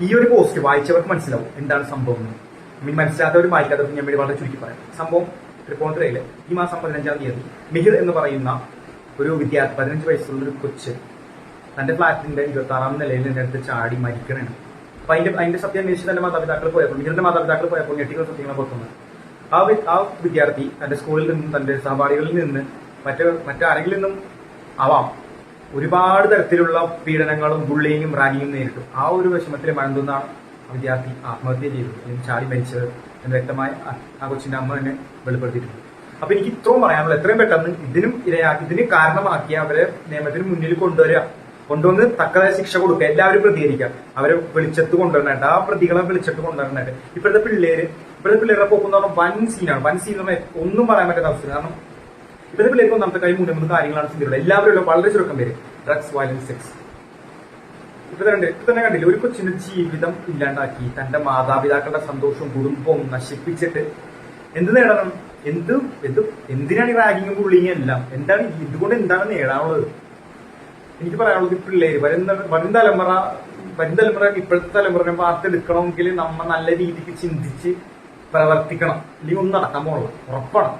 ഈ ഒരു പോസ്റ്റ് വായിച്ചവർക്ക് മനസ്സിലാവും എന്താണ് സംഭവം. മനസ്സിലാത്തവർ വായിക്കാത്തവർക്ക് ഞാൻ വേണ്ടി വളരെ ചുരുക്കി പറയാം. സംഭവം തൃപ്പൂണിത്തുറയില് ഈ മാസം 15-ാം തീയതി മിഹിർ എന്ന് പറയുന്ന ഒരു വിദ്യാർത്ഥി 15 വയസ്സുള്ള ഒരു കൊച്ച് തന്റെ ഫ്ളാറ്റിന്റെ 26-ാം നിലയിൽ നിന്നെടുത്ത് ചാടി മരിക്കണാണ്. അപ്പൊ അതിന്റെ സത്യം അന്വേഷിച്ച് തന്റെ മാതാപിതാക്കൾ പോയപ്പോൾ മിഹിറിന്റെ മാതാപിതാക്കൾ പോയപ്പോൾ ഞെട്ടിക്കുന്ന സത്യങ്ങളെ പുറത്തുനിന്ന് ആ വിദ്യാർത്ഥി തന്റെ സ്കൂളിൽ നിന്നും തന്റെ സഹപാഠികളിൽ നിന്ന് മറ്റാരെങ്കിലും നിന്നും ആവാം ഒരുപാട് തരത്തിലുള്ള പീഡനങ്ങളും ബുള്ളിങ്ങും റാഗിങ്ങും നേരിട്ടു. ആ ഒരു വിഷമത്തിൽ മഴന്തുന്നാണ് വിദ്യാർത്ഥി ആത്മഹത്യ ചെയ്തത്, അല്ലെങ്കിൽ ചാടി മരിച്ചത് എന്ന് വ്യക്തമായി ആ കൊച്ചിന്റെ അമ്മ തന്നെ വെളിപ്പെടുത്തിയിട്ടുണ്ട്. അപ്പൊ എനിക്ക് ഇത്രയും പറയാനുള്ളത്, എത്രയും പെട്ടെന്ന് ഇതിന് കാരണമാക്കി അവരെ നിയമത്തിന് മുന്നിൽ കൊണ്ടുവന്ന് തക്കതായ ശിക്ഷ കൊടുക്കുക, എല്ലാവരും പ്രതികരിക്കാം, അവരെ വെളിച്ചത്ത് കൊണ്ടുവരണായിട്ട്, ആ പ്രതികളെ വെളിച്ചത്ത് കൊണ്ടുവരണായിട്ട്. ഇപ്പോഴത്തെ പിള്ളേരെ പോക്കുന്ന വൻ സീനാണ്. വൻ സീൻ എന്ന് പറഞ്ഞാൽ ഒന്നും പറയാൻ പറ്റാത്ത അവസ്ഥ. കാരണം ഇപ്പോഴത്തെ പിള്ളേർക്ക് ഒന്നാമത്തെ കാര്യം 3 കാര്യങ്ങളാണ് ചിന്തയുള്ളത്. എല്ലാവരും വളരെ ചുരുക്കം പേര് ഡ്രഗ്സ്, വയലൻസ്, സെക്സ്. ഇപ്പൊ തന്നെ കണ്ടില്ല, ഒരു കൊച്ചിന്റെ ജീവിതം ഇല്ലാണ്ടാക്കി തന്റെ മാതാപിതാക്കളുടെ സന്തോഷവും കുടുംബവും നശിപ്പിച്ചിട്ട് എന്ത് നേടണം? എന്തിനാണ് ഈ റാഗിങ്ങും ബുള്ളിങ്ങും എല്ലാം? ഇതുകൊണ്ട് എന്താണ് നേടാനുള്ളത്? എനിക്ക് പറയാനുള്ളത്, പിള്ളേര് വരും തലമുറ ഇപ്പോഴത്തെ തലമുറനെ വാർത്തെടുക്കണമെങ്കിൽ നമ്മ നല്ല രീതിക്ക് ചിന്തിച്ച് പ്രവർത്തിക്കണം. അല്ലെങ്കിൽ ഒന്നും നടക്കാൻ പോകണം, ഉറപ്പാണ്.